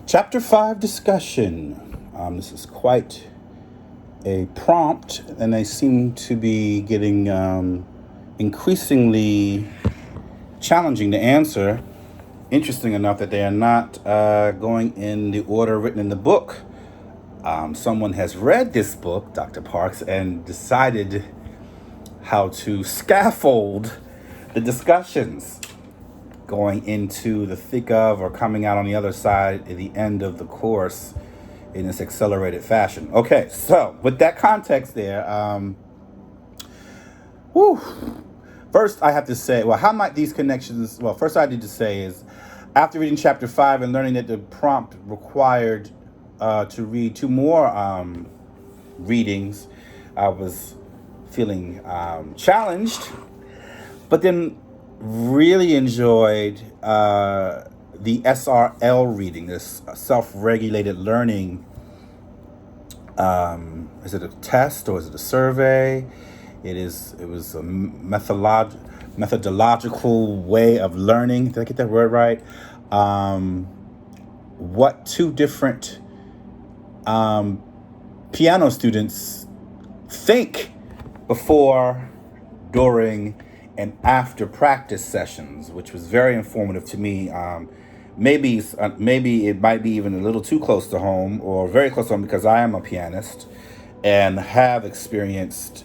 Chapter 5 discussion. This is quite a prompt, and they seem to be getting increasingly challenging to answer. Interesting enough that they are not going in the order written in the book. Someone has read this book, Dr. Parks, and decided how to scaffold the discussions going into the thick of or coming out on the other side at the end of the course in this accelerated fashion. Okay, so with that context there, first I have to say, how might these connections, first I need to say is, after reading chapter 5 and learning that the prompt required to read two more readings, I was feeling challenged, but then really enjoyed the SRL reading, this self-regulated learning. Is it a test or is it a survey? It was a methodological way of learning. Did I get that word right? What two different piano students think before, during, and after practice sessions, which was very informative to me. Maybe it might be even a little too close to home, or very close to home, because I am a pianist and have experienced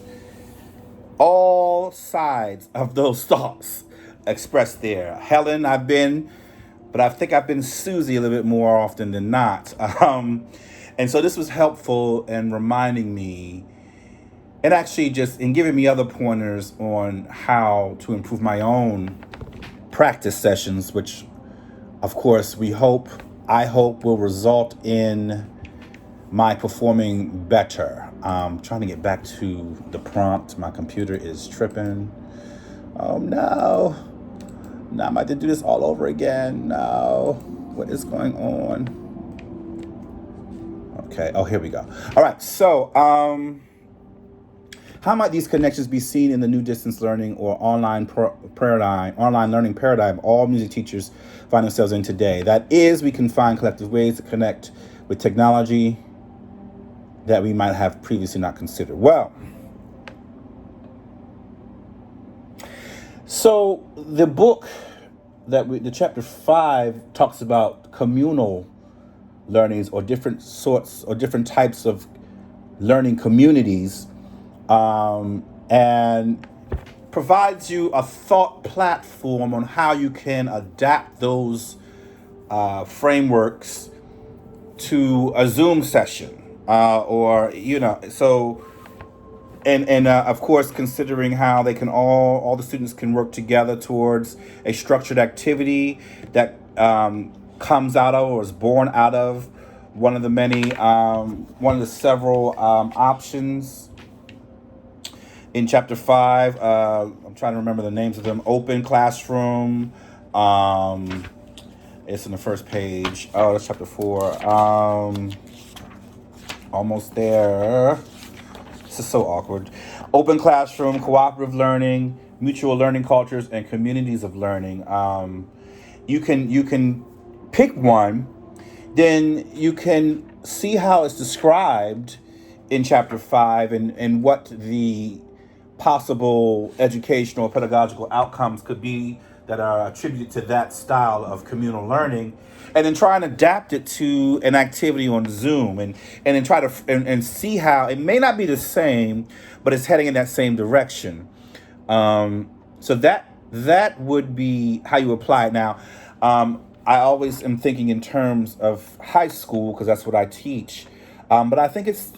all sides of those thoughts expressed there. Helen, but I think I've been Susie a little bit more often than not. And so this was helpful in reminding me, and actually just in giving me other pointers on how to improve my own practice sessions, which of course I hope will result in my performing better. Trying to get back to the prompt. My computer is tripping. Oh no. Now I'm about to do this all over again. No. What is going on? Okay. Oh, here we go. All right. So, how might these connections be seen in the new distance learning or online learning paradigm all music teachers find themselves in today? That is, we can find collective ways to connect with technology that we might have previously not considered. Well, so the book the chapter 5 talks about communal learnings, or different sorts or different types of learning communities, and provides you a thought platform on how you can adapt those frameworks to a Zoom session, and of course, considering how they can all the students can work together towards a structured activity that comes out of, or is born out of, one of the several options in chapter 5. I'm trying to remember the names of them. Open Classroom. It's in the first page. Oh, that's chapter 4. Almost there. This is so awkward. Open Classroom, Cooperative Learning, Mutual Learning Cultures, and Communities of Learning. You can pick one, then you can see how it's described in chapter 5 and what the possible educational or pedagogical outcomes could be that are attributed to that style of communal learning, and then try and adapt it to an activity on Zoom, and then try to and see how it may not be the same, but it's heading in that same direction. So that would be how you apply it. Now, I always am thinking in terms of high school, because that's what I teach, but I think it's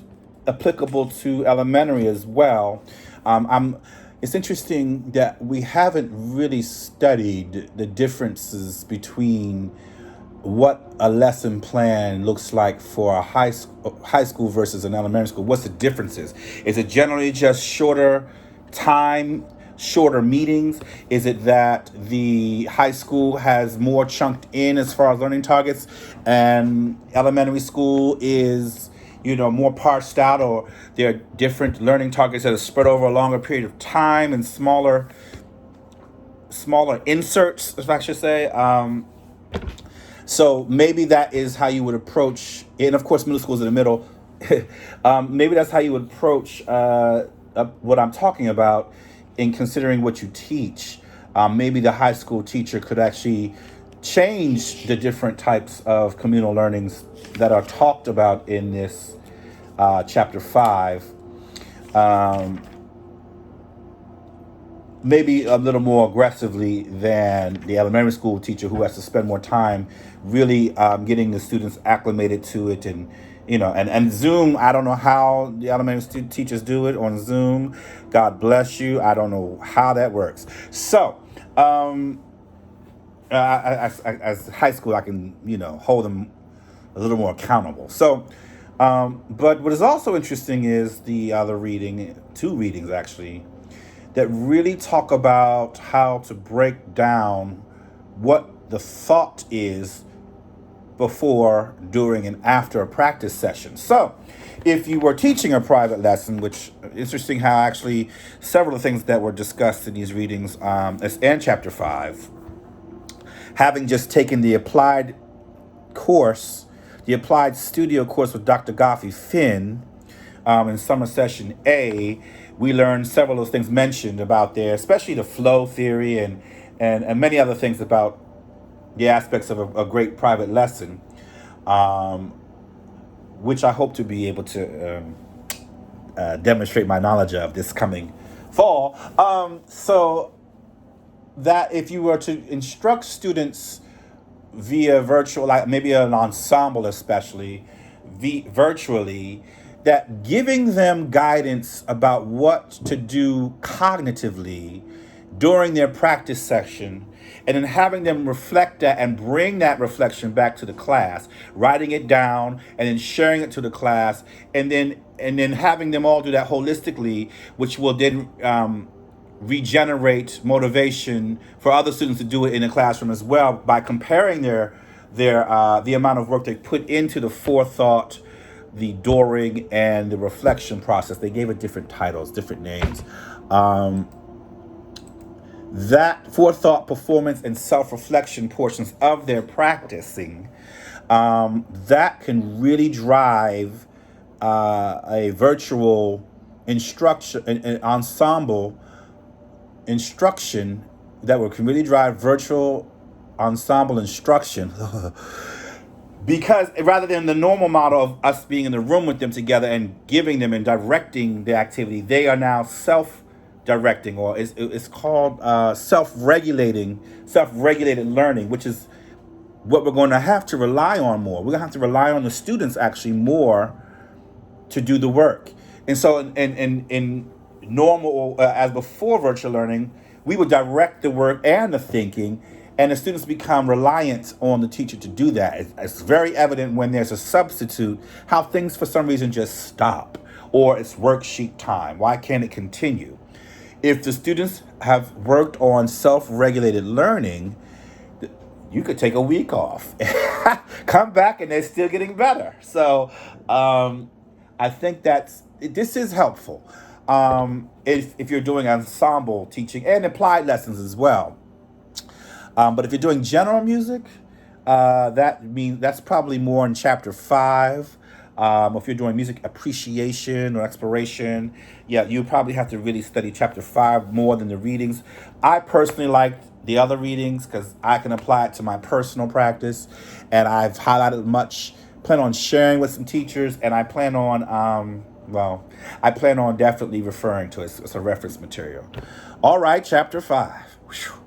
applicable to elementary as well. It's interesting that we haven't really studied the differences between what a lesson plan looks like for a high school versus an elementary school. What's the differences? Is it generally just shorter time, shorter meetings? Is it that the high school has more chunked in as far as learning targets, and elementary school is more parsed out, or there are different learning targets that are spread over a longer period of time and smaller inserts, if I should say. So maybe that is how you would approach, and of course, middle school is in the middle. Maybe that's how you would approach what I'm talking about in considering what you teach. Maybe the high school teacher could actually change the different types of communal learnings that are talked about in this chapter 5. Um, Maybe a little more aggressively than the elementary school teacher who has to spend more time really getting the students acclimated to it. And and Zoom, I don't know how the elementary teachers do it on Zoom. God bless you, I don't know how that works. So as high school, I can hold them a little more accountable. So but what is also interesting is the other reading, two readings actually, that really talk about how to break down what the thought is before, during, and after a practice session. So, if you were teaching a private lesson, which interesting how actually several of the things that were discussed in these readings and chapter 5, having just taken the applied course, the applied studio course with Dr. Goffey Finn, in summer session A, we learned several of those things mentioned about there, especially the flow theory and many other things about the aspects of a great private lesson, um, which I hope to be able to demonstrate my knowledge of this coming fall. So that if you were to instruct students via virtual, like maybe an ensemble especially, virtually, that giving them guidance about what to do cognitively during their practice session, and then having them reflect that and bring that reflection back to the class, writing it down and then sharing it to the class, and then having them all do that holistically, which will then regenerate motivation for other students to do it in the classroom as well by comparing their the amount of work they put into the forethought, the during, and the reflection process. They gave it different titles, different names. That forethought, performance, and self-reflection portions of their practicing, that can really drive a virtual instruction, an ensemble instruction that can really drive virtual ensemble instruction. Because rather than the normal model of us being in the room with them together and giving them and directing the activity, they are now self-directing, or it's called self-regulated learning, which is what we're going to have to rely on more. We're going to have to rely on the students actually more to do the work. And so in normal, as before virtual learning, we would direct the work and the thinking, and the students become reliant on the teacher to do that. It's very evident when there's a substitute, how things for some reason just stop, or it's worksheet time. Why can't it continue? If the students have worked on self-regulated learning, you could take a week off, come back, and they're still getting better. So I think this is helpful if you're doing ensemble teaching and applied lessons as well. But if you're doing general music, that's probably more in chapter 5. If you're doing music appreciation or exploration, yeah, you probably have to really study chapter 5 more than the readings. I personally liked the other readings because I can apply it to my personal practice, and I've highlighted much. Plan on sharing with some teachers, and I plan on definitely referring to it as a reference material. All right, chapter 5. Whew.